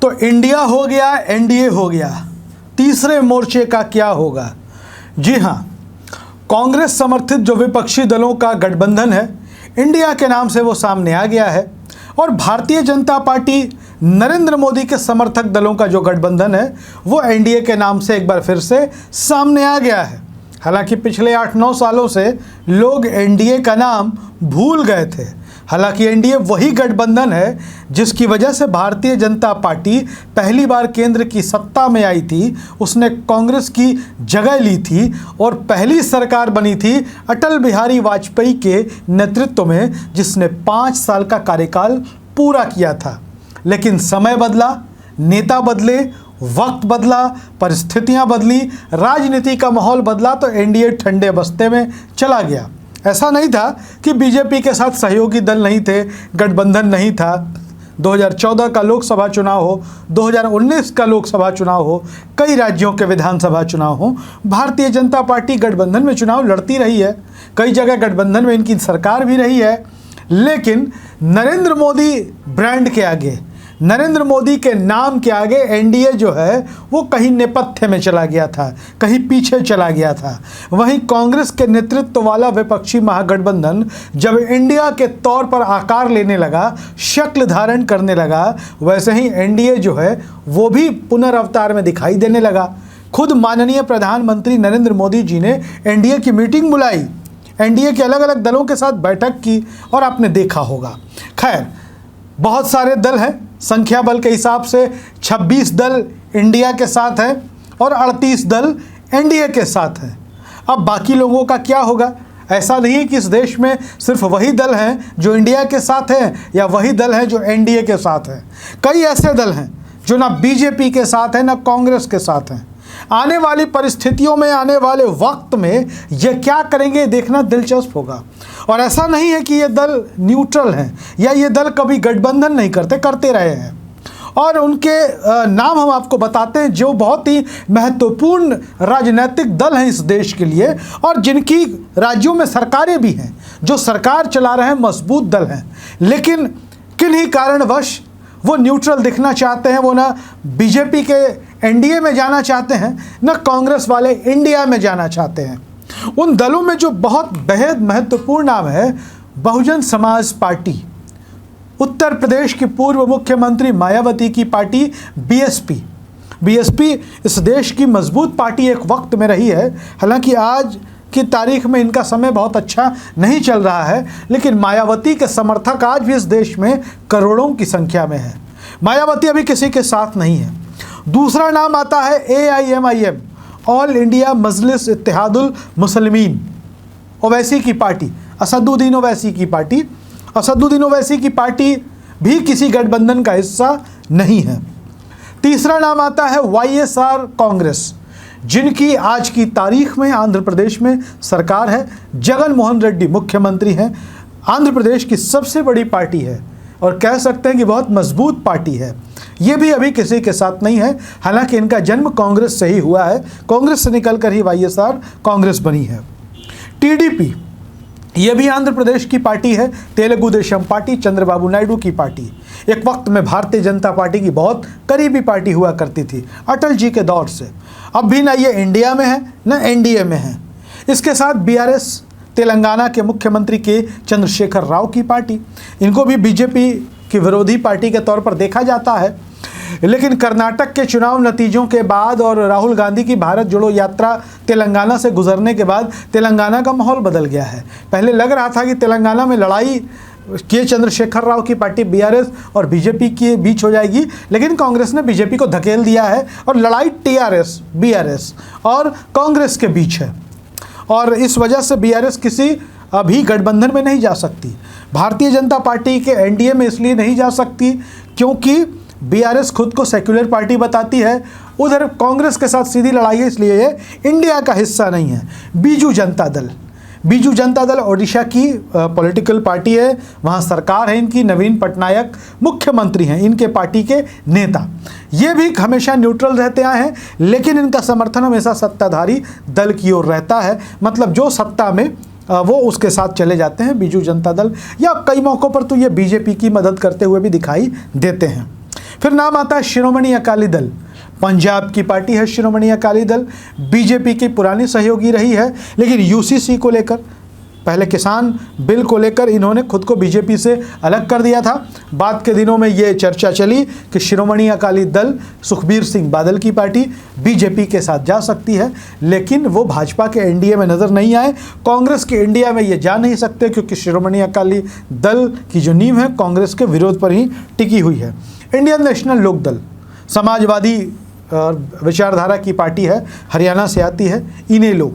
तो इंडिया हो गया, एनडीए हो गया, तीसरे मोर्चे का क्या होगा? जी हाँ, कांग्रेस समर्थित जो विपक्षी दलों का गठबंधन है, इंडिया के नाम से वो सामने आ गया है। और भारतीय जनता पार्टी नरेंद्र मोदी के समर्थक दलों का जो गठबंधन है वो एनडीए के नाम से एक बार फिर से सामने आ गया है। हालांकि पिछले 8-9 सालों से लोग एनडीए का नाम भूल गए थे। हालांकि एनडीए वही गठबंधन है जिसकी वजह से भारतीय जनता पार्टी पहली बार केंद्र की सत्ता में आई थी, उसने कांग्रेस की जगह ली थी और पहली सरकार बनी थी अटल बिहारी वाजपेयी के नेतृत्व में, जिसने 5 साल का कार्यकाल पूरा किया था। लेकिन समय बदला, नेता बदले, वक्त बदला, परिस्थितियां बदली, राजनीति का माहौल बदला तो एनडीए ठंडे बस्ते में चला गया। ऐसा नहीं था कि बीजेपी के साथ सहयोगी दल नहीं थे, गठबंधन नहीं था। 2014 का लोकसभा चुनाव हो, 2019 का लोकसभा चुनाव हो, कई राज्यों के विधानसभा चुनाव हो, भारतीय जनता पार्टी गठबंधन में चुनाव लड़ती रही है। कई जगह गठबंधन में इनकी सरकार भी रही है। लेकिन नरेंद्र मोदी ब्रांड के आगे, नरेंद्र मोदी के नाम के आगे एनडीए जो है वो कहीं नेपथ्य में चला गया था, कहीं पीछे चला गया था। वहीं कांग्रेस के नेतृत्व वाला विपक्षी महागठबंधन जब इंडिया के तौर पर आकार लेने लगा, शक्ल धारण करने लगा, वैसे ही एनडीए जो है वो भी पुनर्अवतार में दिखाई देने लगा। खुद माननीय प्रधानमंत्री नरेंद्र मोदी जी ने एनडीए की मीटिंग बुलाई, एनडीए के अलग अलग दलों के साथ बैठक की और आपने देखा होगा। खैर, बहुत सारे दल हैं, संख्या बल के हिसाब से 26 दल इंडिया के साथ हैं और 38 दल एनडीए के साथ हैं। अब बाकी लोगों का क्या होगा? ऐसा नहीं है कि इस देश में सिर्फ वही दल हैं जो इंडिया के साथ हैं या वही दल हैं जो एनडीए के साथ हैं। कई ऐसे दल हैं जो ना बीजेपी के साथ हैं ना कांग्रेस के साथ हैं। आने वाली परिस्थितियों में, आने वाले वक्त में ये क्या करेंगे देखना दिलचस्प होगा। और ऐसा नहीं है कि ये दल न्यूट्रल हैं या ये दल कभी गठबंधन नहीं करते रहे हैं। और उनके नाम हम आपको बताते हैं जो बहुत ही महत्वपूर्ण राजनीतिक दल हैं इस देश के लिए और जिनकी राज्यों में सरकारें भी हैं, जो सरकार चला रहे हैं, मजबूत दल हैं। लेकिन किन्हीं कारणवश वो न्यूट्रल दिखना चाहते हैं, वो ना बीजेपी के एनडीए में जाना चाहते हैं, ना कांग्रेस वाले इंडिया में जाना चाहते हैं। उन दलों में जो बहुत बेहद महत्वपूर्ण नाम है, बहुजन समाज पार्टी, उत्तर प्रदेश की पूर्व मुख्यमंत्री मायावती की पार्टी बीएसपी इस देश की मजबूत पार्टी एक वक्त में रही है। हालांकि आज की तारीख में इनका समय बहुत अच्छा नहीं चल रहा है, लेकिन मायावती के समर्थक आज भी इस देश में करोड़ों की संख्या में है। मायावती अभी किसी के साथ नहीं है। दूसरा नाम आता है AIMIM, ऑल इंडिया मजलिस इत्तेहादुल मुस्लिमीन, ओवैसी की पार्टी, असदुद्दीन ओवैसी की पार्टी। असदुद्दीन ओवैसी की पार्टी भी किसी गठबंधन का हिस्सा नहीं है। तीसरा नाम आता है YSR कांग्रेस, जिनकी आज की तारीख में आंध्र प्रदेश में सरकार है। जगन मोहन रेड्डी मुख्यमंत्री हैं। आंध्र प्रदेश की सबसे बड़ी पार्टी है और कह सकते हैं कि बहुत मजबूत पार्टी है। ये भी अभी किसी के साथ नहीं है। हालांकि इनका जन्म कांग्रेस से ही हुआ है, कांग्रेस से निकलकर ही YSR कांग्रेस बनी है। TDP ये भी आंध्र प्रदेश की पार्टी है, तेलुगु देशम पार्टी, चंद्रबाबू नायडू की पार्टी। एक वक्त में भारतीय जनता पार्टी की बहुत करीबी पार्टी हुआ करती थी अटल जी के दौर से। अब भी ना ये इंडिया में है ना एनडीए में है। इसके साथ BRS तेलंगाना के मुख्यमंत्री के चंद्रशेखर राव की पार्टी, इनको भी बीजेपी की विरोधी पार्टी के तौर पर देखा जाता है। लेकिन कर्नाटक के चुनाव नतीजों के बाद और राहुल गांधी की भारत जोड़ो यात्रा तेलंगाना से गुजरने के बाद तेलंगाना का माहौल बदल गया है। पहले लग रहा था कि तेलंगाना में लड़ाई के चंद्रशेखर राव की पार्टी BRS और बीजेपी के बीच हो जाएगी, लेकिन कांग्रेस ने बीजेपी को धकेल दिया है और लड़ाई TRS, BRS और कांग्रेस के बीच है। और इस वजह से BRS किसी अभी गठबंधन में नहीं जा सकती। भारतीय जनता पार्टी के एनडीए में इसलिए नहीं जा सकती क्योंकि BRS खुद को सेक्युलर पार्टी बताती है। उधर कांग्रेस के साथ सीधी लड़ाई है, इसलिए ये इंडिया का हिस्सा नहीं है। बीजू जनता दल ओडिशा की पॉलिटिकल पार्टी है, वहाँ सरकार है इनकी, नवीन पटनायक मुख्यमंत्री हैं, इनके पार्टी के नेता। ये भी हमेशा न्यूट्रल रहते आए हैं, लेकिन इनका समर्थन हमेशा सत्ताधारी दल की ओर रहता है। मतलब जो सत्ता में वो उसके साथ चले जाते हैं, बीजू जनता दल, या कई मौक़ों पर तो ये बीजेपी की मदद करते हुए भी दिखाई देते हैं। फिर नाम आता है शिरोमणि अकाली दल। पंजाब की पार्टी है शिरोमणि अकाली दल, बीजेपी की पुरानी सहयोगी रही है, लेकिन यूसीसी को लेकर, पहले किसान बिल को लेकर इन्होंने खुद को बीजेपी से अलग कर दिया था। बाद के दिनों में ये चर्चा चली कि शिरोमणि अकाली दल, सुखबीर सिंह बादल की पार्टी, बीजेपी के साथ जा सकती है, लेकिन वो भाजपा के एनडीए में नज़र नहीं आए। कांग्रेस के इंडिया में ये जा नहीं सकते क्योंकि शिरोमणि अकाली दल की जो नींव है कांग्रेस के विरोध पर ही टिकी हुई है। इंडियन नेशनल लोक दल समाजवादी विचारधारा की पार्टी है, हरियाणा से आती है। इनेलो,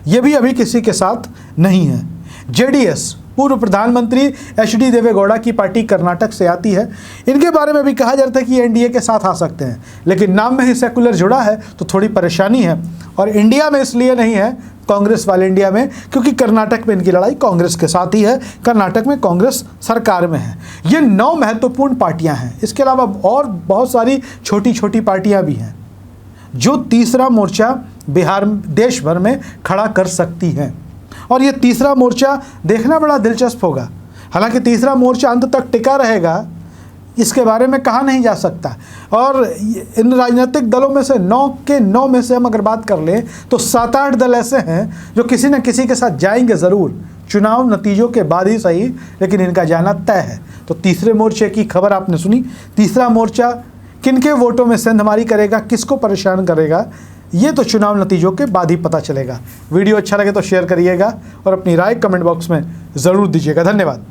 ये भी अभी किसी के साथ नहीं है। जेडीएस, पूर्व प्रधानमंत्री एचडी देवेगौड़ा की पार्टी कर्नाटक से आती है। इनके बारे में भी कहा जाता है कि एनडीए के साथ आ सकते हैं, लेकिन नाम में ही सेकुलर जुड़ा है तो थोड़ी परेशानी है। और इंडिया में इसलिए नहीं है, कांग्रेस वाले इंडिया में, क्योंकि कर्नाटक में इनकी लड़ाई कांग्रेस के साथ ही है। कर्नाटक में कांग्रेस सरकार में है। ये 9 महत्वपूर्ण पार्टियां हैं। इसके अलावा और बहुत सारी छोटी छोटी पार्टियां भी हैं जो तीसरा मोर्चा बिहार, देश भर में खड़ा कर सकती हैं। और ये तीसरा मोर्चा देखना बड़ा दिलचस्प होगा। हालांकि तीसरा मोर्चा अंत तक टिका रहेगा, इसके बारे में कहा नहीं जा सकता। और इन राजनीतिक दलों में से 9 के 9 में से हम अगर बात कर लें तो 7-8 दल ऐसे हैं जो किसी न किसी के साथ जाएंगे ज़रूर, चुनाव नतीजों के बाद ही सही, लेकिन इनका जाना तय है। तो तीसरे मोर्चे की खबर आपने सुनी। तीसरा मोर्चा किनके वोटों में सेंधमारी करेगा, किसको परेशान करेगा, ये तो चुनाव नतीजों के बाद ही पता चलेगा। वीडियो अच्छा लगे तो शेयर करिएगा और अपनी राय कमेंट बॉक्स में ज़रूर दीजिएगा। धन्यवाद।